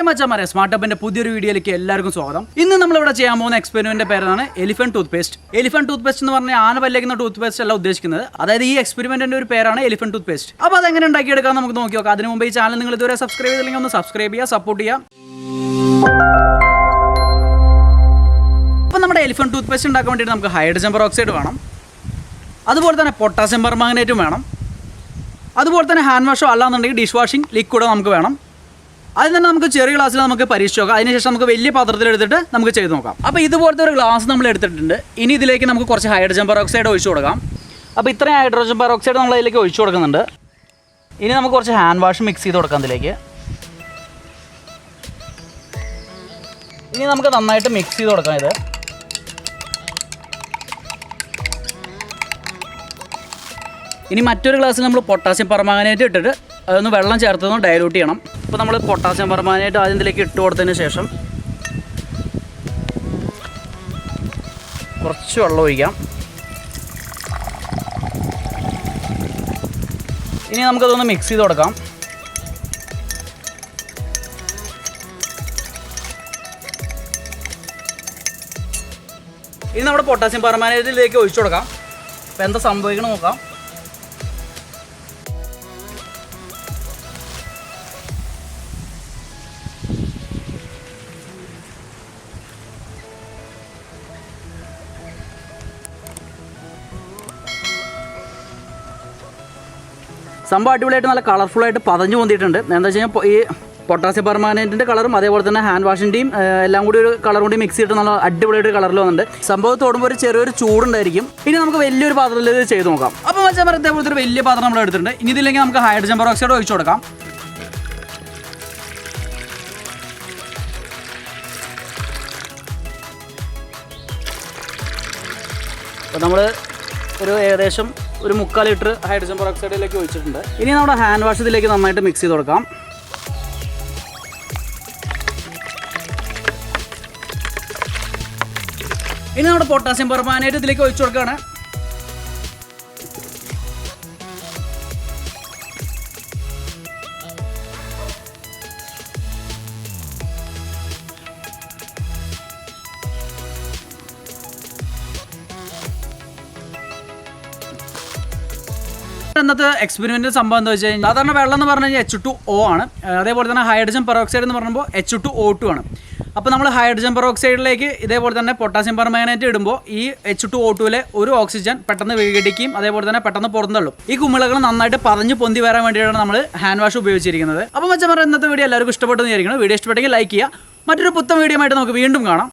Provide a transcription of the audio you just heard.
Hi മച്ചാമാരെ, smart അപ്പിന്റെ പുതിയൊരു വീഡിയോയിലേക്ക് എല്ലാവർക്കും സ്വാഗതം. ഇന്ന് നമ്മളിവിടെ ചെയ്യാൻ പോകുന്ന എക്സ്പെരിമെന്റിന്റെ പേരാണ് എലിഫന്റ് ടൂത്ത്പേസ്റ്റ്. എലിഫന്റ് ടൂത്ത്പേസ്റ്റ് എന്ന് പറഞ്ഞാൽ ആന പല്ലേക്കുന്ന ടൂത്ത്പേസ്റ്റ് അല്ല ഉദ്ദേശിക്കുന്നത്. അതായത് ഈ എക്സ്പെരിമെന്റിന്റെ ഒരു പേരാണ് എലിഫന്റ് ടൂത്ത്പേസ്റ്റ്. അപ്പോൾ അതെങ്ങനെ ഉണ്ടാക്കിയെടുക്കാൻ നമുക്ക് നോക്കി നോക്കാം. അതിന് മുമ്പ് ഈ ചാനൽ നിങ്ങൾ ഇതുവരെ സബ്സ്ക്രൈബ് ചെയ്തില്ലെങ്കിൽ ഒന്ന് സബ്സ്ക്രൈബ് ചെയ്യുക, സപ്പോർട്ട് ചെയ്യുക. അപ്പോൾ നമ്മുടെ എലിഫന്റ് ടൂത്ത്പേസ്റ്റ് ഉണ്ടാക്കാൻ വേണ്ടിയിട്ട് നമുക്ക് ഹൈഡ്രജൻ പെറോക്സൈഡ് വേണം. അതുപോലെ തന്നെ പൊട്ടാസ്യം പെർമാംഗനേറ്റും വേണം. അതുപോലെ തന്നെ ഹാൻഡ് വാഷോ അല്ലാന്നുണ്ടെങ്കിൽ ഡിഷ് വാഷിംഗ് ലിക്വിഡോ നമുക്ക് വേണം. അതിന് തന്നെ നമുക്ക് ചെറിയ ഗ്ലാസ്സിൽ നമുക്ക് പരീക്ഷിച്ച് നോക്കാം. അതിനുശേഷം നമുക്ക് വലിയ പാത്രത്തിൽ എടുത്തിട്ട് നമുക്ക് ചെയ്ത് നോക്കാം. അപ്പോൾ ഇതുപോലത്തെ ഒരു ഗ്ലാസ് നമ്മൾ എടുത്തിട്ടുണ്ട്. ഇനി ഇതിലേക്ക് നമുക്ക് കുറച്ച് ഹൈഡ്രജൻ പെറോക്സൈഡ് ഒഴിച്ചു കൊടുക്കാം. അപ്പോൾ ഇത്രയും ഹൈഡ്രജൻ പെറോക്സൈഡ് നമ്മൾ അതിലേക്ക് ഒഴിച്ചു കൊടുക്കുന്നുണ്ട്. ഇനി നമുക്ക് കുറച്ച് ഹാൻഡ് വാഷ് മിക്സ് ചെയ്ത് കൊടുക്കാം ഇതിലേക്ക്. ഇനി നമുക്ക് നന്നായിട്ട് മിക്സ് ചെയ്ത് കൊടുക്കാം ഇത്. ഇനി മറ്റൊരു ഗ്ലാസ്സിൽ നമ്മൾ പൊട്ടാസ്യം പെർമാംഗനേറ്റ് ഇട്ടിട്ട് അതൊന്ന് വെള്ളം ചേർത്തൊന്ന് ഡയലൂട്ട് ചെയ്യണം. ഇപ്പോൾ നമ്മൾ പൊട്ടാസ്യം പെർമാംഗനേറ്റ് ആദ്യം ഇതിലേക്ക് ഇട്ട് കൊടുത്തതിന് ശേഷം കുറച്ച് വെള്ളം ഒഴിക്കാം. ഇനി നമുക്കതൊന്ന് മിക്സ് ചെയ്ത് കൊടുക്കാം. ഇനി നമ്മുടെ പൊട്ടാസ്യം പെർമാംഗനേറ്റിലേക്ക് ഒഴിച്ചു കൊടുക്കാം. അപ്പോൾ എന്താ സംഭവിക്കണം നോക്കാം. സംഭവം അടിപൊളിയായിട്ട് നല്ല കളർഫുള്ളായിട്ട് പതഞ്ഞു പൊന്തിയിട്ടുണ്ട്. എന്താ വെച്ച് കഴിഞ്ഞാൽ ഈ പൊട്ടാസ്യം പെർമാംഗനേറ്റിൻ്റെ കളറും അതേപോലെ തന്നെ ഹാൻഡ് വാഷിൻ്റെയും എല്ലാം കൂടി ഒരു കളർ കൂടി മിക്സ് ചെയ്തിട്ട് നല്ല അടിപൊളിയായിട്ട് കളറിൽ വന്നിട്ടുണ്ട്. സംഭവം തൊടുമ്പോൾ ഒരു ചെറിയൊരു ചൂടുണ്ടായിരിക്കും. ഇനി നമുക്ക് വലിയൊരു പാത്രത്തിൽ ഇത് ചെയ്ത് നോക്കാം. അപ്പോൾ വെച്ചാൽ പറയാം, ഇതേപോലത്തെ ഒരു വലിയ പാത്രം നമ്മൾ എടുത്തിട്ടുണ്ട്. ഇനി ഇതിലേക്ക് നമുക്ക് ഹൈഡ്രജൻ പെറോക്സൈഡ് ഒഴിച്ചു കൊടുക്കാം. അപ്പോൾ നമ്മൾ ഒരു ഏകദേശം ഒരു 3/4 ലിറ്റർ ഹൈഡ്രജൻ പെറോക്സൈഡിലേക്ക് ഒഴിച്ചിട്ടുണ്ട്. ഇനി നമ്മുടെ ഹാൻഡ് വാഷ് ഇതിലേക്ക് നന്നായിട്ട് മിക്സ് ചെയ്ത് കൊടുക്കാം. ഇനി നമ്മുടെ പൊട്ടാസ്യം പെർമാംഗനേറ്റ് ഇതിലേക്ക് ഒഴിച്ചു കൊടുക്കുകയാണ്. ഇന്നത്തെ എക്സ്പെരിമെൻറ്റ് സംഭവം എന്താ വെച്ച് കഴിഞ്ഞാൽ സാധാരണ വെള്ളം എന്ന് പറഞ്ഞു കഴിഞ്ഞാൽ H2O ആണ്. അതേപോലെ തന്നെ ഹൈഡ്രജൻ പെറോക്സൈഡ് എന്ന് പറയുമ്പോൾ H2O2 ആണ്. അപ്പോൾ നമ്മൾ ഹൈഡ്രജൻ പെറോക്സൈഡിലേക്ക് ഇതേപോലെ തന്നെ പൊട്ടാസ്യം പെർമാംഗനേറ്റ് ഇടുമ്പോൾ ഈ H2O2ലെ ഒരു ഓക്സിജൻ പെട്ടെന്ന് വിഘടിക്കുകയും അതേപോലെ തന്നെ പെട്ടെന്ന് പുറന്തള്ളും. ഈ കുമിളകൾ നന്നായിട്ട് പതഞ്ഞ് പൊന്തി വരാൻ വേണ്ടിയിട്ടാണ് നമ്മൾ ഹാൻഡ് വാഷ് ഉപയോഗിച്ചിരിക്കുന്നത്. അപ്പോൾ വെച്ചാൽ ഇന്നത്തെ വീഡിയോ എല്ലാവർക്കും ഇഷ്ടപ്പെട്ടെന്ന് വിചാരിക്കണം. വീഡിയോ ഇഷ്ടപ്പെട്ടെങ്കിൽ ലൈക്ക് ചെയ്യുക. മറ്റൊരു പുത്തൻ വീഡിയോ ആയിട്ട് നമുക്ക് വീണ്ടും കാണാം.